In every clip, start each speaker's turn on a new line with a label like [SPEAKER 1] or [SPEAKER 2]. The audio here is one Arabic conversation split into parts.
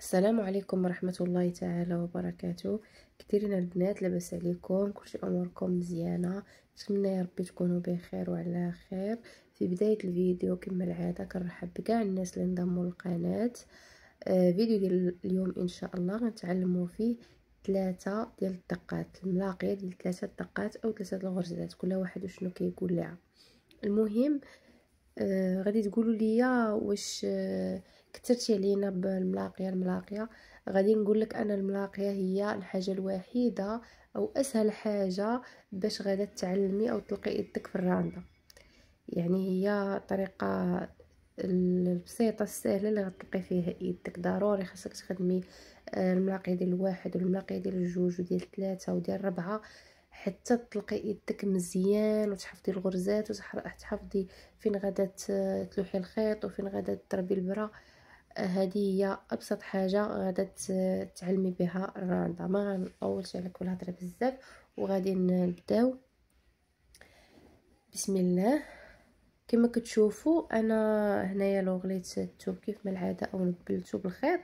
[SPEAKER 1] السلام عليكم ورحمة الله تعالى وبركاته. كثيرين البنات، لاباس عليكم؟ كلشي اموركم مزيانه؟ نتمنى يا ربي تكونوا بخير وعلى خير. في بدايه الفيديو كما العاده كنرحب بكاع الناس اللي انضموا للقناه. فيديو ديال اليوم ان شاء الله غنتعلموا فيه 3 ديال الدقات، الملاقيه ديال 3 دقات او 3 الغرزات، كل واحد وشنو كيقول لها. المهم غادي تقولوا لي واش كثرتي علينا الملاقيه. غادي نقول لك انا الملاقيه هي الحاجه الوحيده او اسهل حاجه باش غادا تعلمي او تلقي يدك في الرانده. يعني هي طريقه البسيطه السهله اللي غتلقي فيها يدك. ضروري خاصك تخدمي الملاقيه ديال الواحد والملاقيه ديال الجوج وديال الثلاثه وديال الربعه حتى تلقي يدك مزيان وتحفظي الغرزات وتحفظي فين غادا تلوحي الخيط وفين غادا تضربي البرا. هذه هي ابسط حاجه غادا تعلمي بها الرانده. ما غنطولش عليكم الهضره بزاف وغادي نبداو. بسم الله. كما كتشوفوا انا هنايا لو غليت الثوب كيف ما العاده او نبلته بالخيط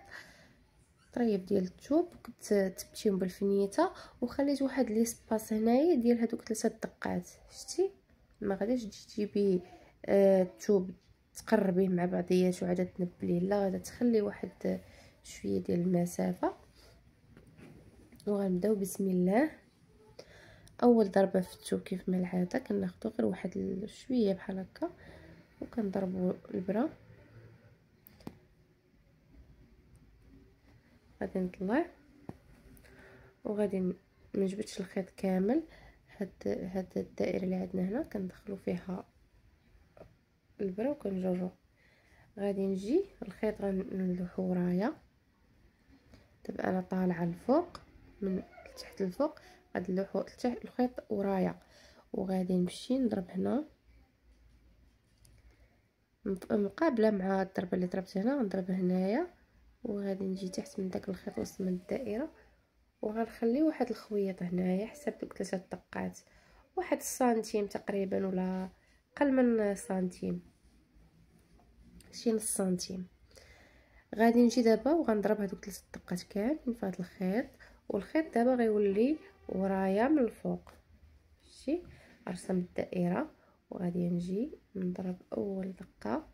[SPEAKER 1] طريف ديال الثوب، كنت تبتيهم بالفنيته وخليت واحد لي سباس هنايا ديال هذوك 3 دقات. شتي ما غاديش تجيبي الثوب تقربيه مع بعضياته وعاد تنبليه، لا غادا تخلي واحد شويه ديال المسافه. وغنبداو بسم الله. اول ضربه في الثوب كيف ما العاده كناخذوا غير واحد شويه بحال هكا وكنضربوا البرا. غادي نطلع وغادي ما نجبدش الخيط كامل. هاد الدائره اللي عندنا هنا كندخلوا فيها البرا وكنجرو. غادي نجي الخيط غنلوحو ورايا. دابا انا طالعه الفوق من تحت الفوق، غادي نلوحو تحت الخيط ورايا وغادي نمشي نضرب هنا مقابله مع الضربه اللي ضربت هنا. غنضرب هنايا وغادي نجي تحت من داك الخيط وسط من الدائره وغنخلي واحد الخويط هنايا حسب دوك 3 دقات، واحد السنتيم تقريبا ولا اقل من سنتيم، شي نص سنتيم. غادي نجي دابا وغنضرب هذوك 3 دقات كاملين في هذا الخيط، والخيط دابا غيولي ورايا من الفوق. شتي ارسم الدائره وغادي نجي نضرب اول دقه،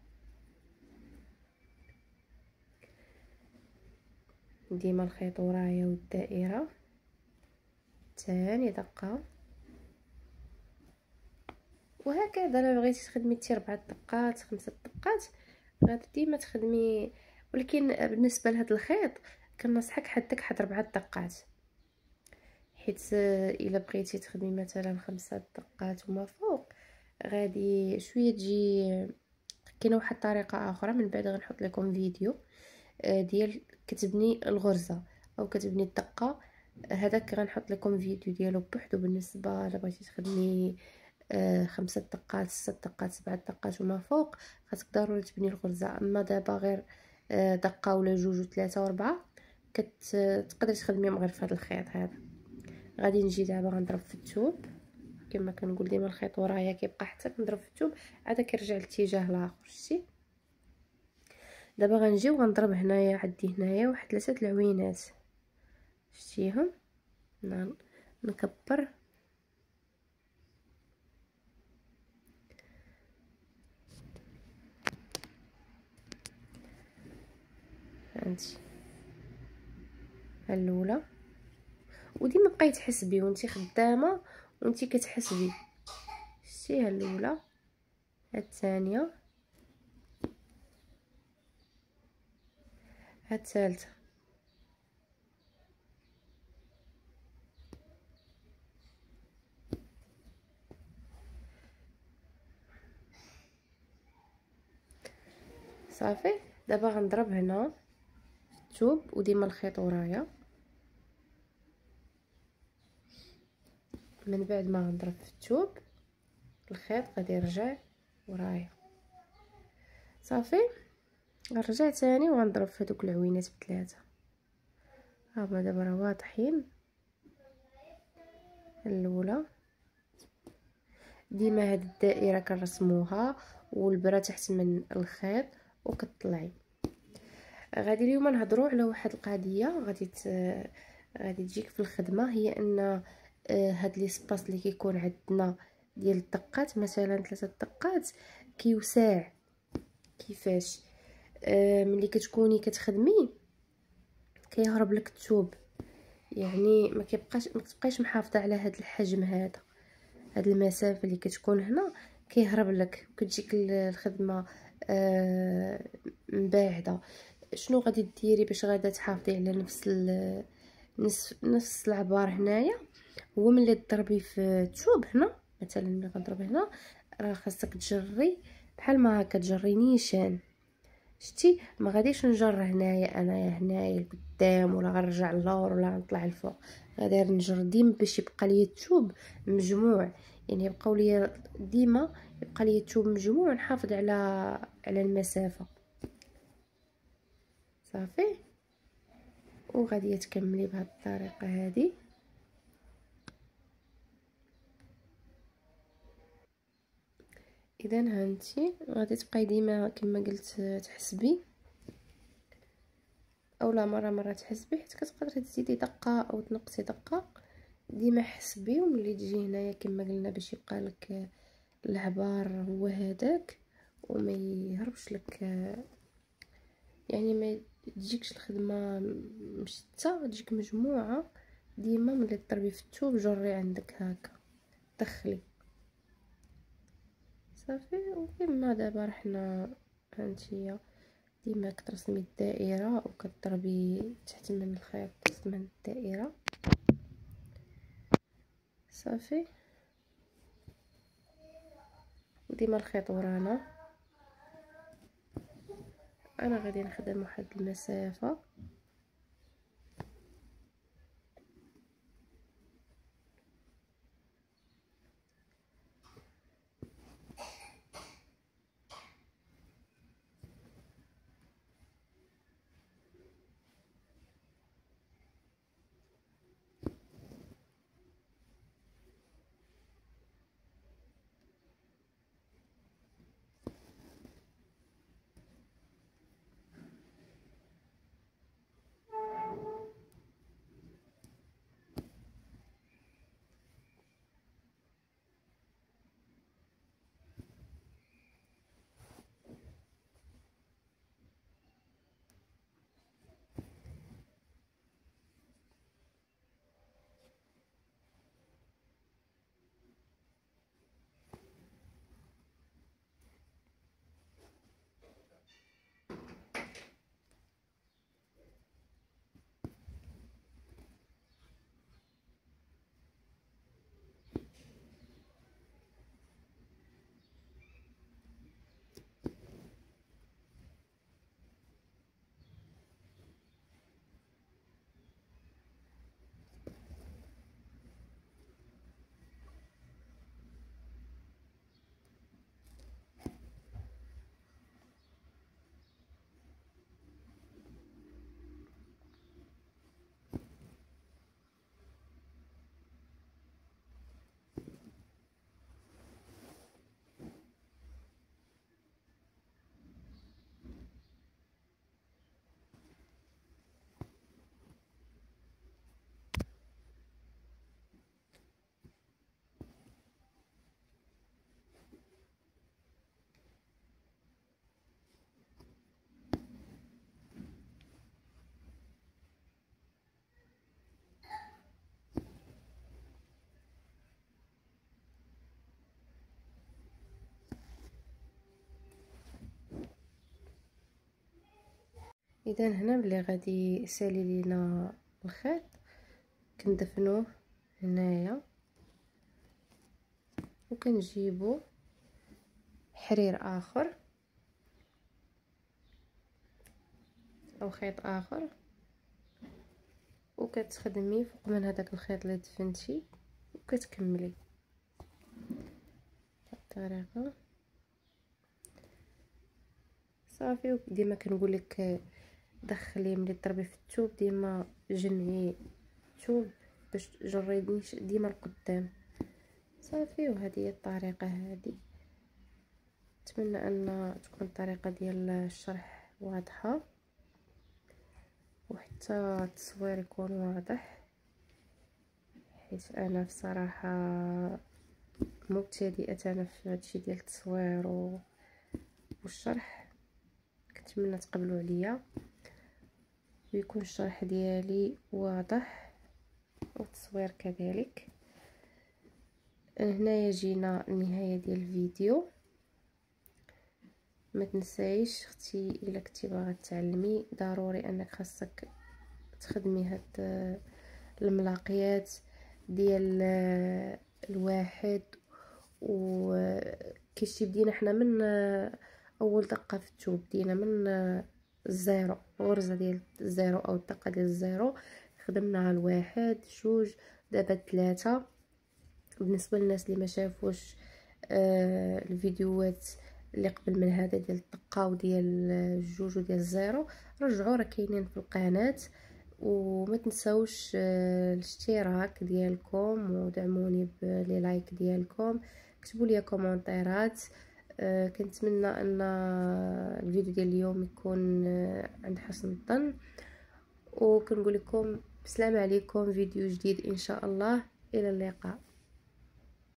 [SPEAKER 1] ديما الخيط ورايا والدائره. ثاني دقه، وهكذا. الا بغيتي تخدمي حتى 4 دقات 5 دقات غادي ديما تخدمي، ولكن بالنسبه لهذا الخيط كنصحك حد 4 دقات، حيت الا بغيتي تخدمي مثلا 5 دقات وما فوق غادي شويه تجي. كاينه واحد الطريقه اخرى من بعد غنحط لكم فيديو ديال كتبني الغرزه او كتبني الدقه، هذاك غنحط لكم فيديو ديالو بوحدو. بالنسبه الا بغيتي تخدمي 5 دقات 6 دقات 7 دقات وما فوق خاصك ضروري تبني الغرزه. اما دابا غير دقه ولا جوج وثلاثه واربعه كتقدري تخدميهم غير في هذا الخيط هذا. غادي نجي دابا غنضرب في الثوب كما كنقول ديما الخيط ورايا كيبقى حتى كنضرب في الثوب عاد كيرجع للاتجاه الاخر. شتي دابا غنجي وغنضرب هنايا، عندي هنايا واحد 3 العوينات شتيهم. نكبر هانتي الاولى، وديما بقاي تحسبي وانتي خدامه وانتي كتحسبي. شتي ها الاولى، ها الثانيه، ها الثالثه. صافي دابا غنضرب هنا في الثوب وديما الخيط ورايا. من بعد ما غنضرب في الثوب الخيط غادي يرجع ورايا. صافي غنرجع ثاني وغنضرب في هذوك العوينات بثلاثه. هما دابا راه واضحين. الاولى ديما هاد الدائره كنرسموها والبرا تحت من الخيط وكتطلعي. غادي اليوم نهضروا على واحد القضيه غادي تجيك في الخدمه، هي ان هاد لي سباس اللي كيكون عندنا ديال الدقات، مثلا 3 دقات، كيوسع كيفاش ملي كتكوني كتخدمي كيهرب لك الثوب، يعني ما كتبقايش محافظه على هاد الحجم هذا، هاد المسافه اللي كتكون هنا كيهرب لك وكتجيك الخدمه مباعده. شنو غادي ديري باش غادا تحافظي على نفس العبار هنايا؟ هو ملي تضربي في الثوب هنا، مثلا ملي كنضرب هنا راه خاصك تجري بحال ما هكا، تجري نيشان. شتي؟ ما غاديش نجر هنايا انايا هنايا لقدام ولا غنرجع للور ولا غنطلع الفوق، غادي نجر ديما باش يبقى ليا الثوب مجموع، يعني يبقاو ليا ديما يبقى ليا الثوب مجموع، نحافظ على المسافه. صافي، وغادي تكملي بهذه الطريقه هذه. اذا هانتي غادي تبقاي ديما كما قلت تحسبي، اولا مره تحسبي حيت كتقدري تزيدي دقه او تنقصي دقه. ديما حسبي، وملي تجي هنايا كما قلنا باش يبقى لك العبار هو هذاك وما يهربش لك، يعني ما تجيكش الخدمه مشتته، تجيك مجموعه. ديما ملي تضربي في الثوب جري عندك هكا دخلي. صافي، وكما دابا رحنا هانتيا ديما كترسمي الدائره وكتضربي تحت من الخيط تحت من الدائره. صافي، وديما الخيط ورانا. انا غادي نخدم واحد المسافه. اذا هنا ملي غادي يسالي لينا الخيط كندفنوه هنايا وكنجيبو حرير اخر او خيط اخر وكتخدمي فوق من هذاك الخيط اللي دفنتي وكتكملي بهذه الطريقه. صافي، وديما كنقول لك دخلي ملي تضربي في الثوب ديما جمعي الثوب باش تجري ديما القدام. صافي، وهذه هي الطريقه هذه. نتمنى ان تكون الطريقه ديال الشرح واضحه. حتى التصوير يكون واضح، حيت انا بصراحه مبتدئه انا في هادشي ديال التصوير والشرح. كنتمنى تقبلوا عليا ويكون الشرح ديالي واضح والتصوير كذلك. هنايا جينا النهايه ديال الفيديو. ما تنسايش اختي الا كنتي باغا تعلمي ضروري انك خاصك تخدمي هاد الملاقيات ديال الواحد. وكيفاش بدينا حنا من اول دقه في التوب، بدينا من الزيرو، الغرزه ديال الزيرو او الدقه ديال الزيرو، خدمنا الواحد جوج دابا ثلاثة. بالنسبه للناس اللي ما شافوش الفيديوهات اللي قبل من هذا ديال الدقه وديال الجوج وديال الزيرو، رجعوا راه كاينين في القناه. وما تنساوش الاشتراك ديالكم ودعموني بلي لايك ديالكم، كتبوا لي كومونتيرات. كنتمنى ان الفيديو ديال اليوم يكون عند حسن الظن، وكنقول لكم بسلام عليكم، فيديو جديد ان شاء الله، الى اللقاء.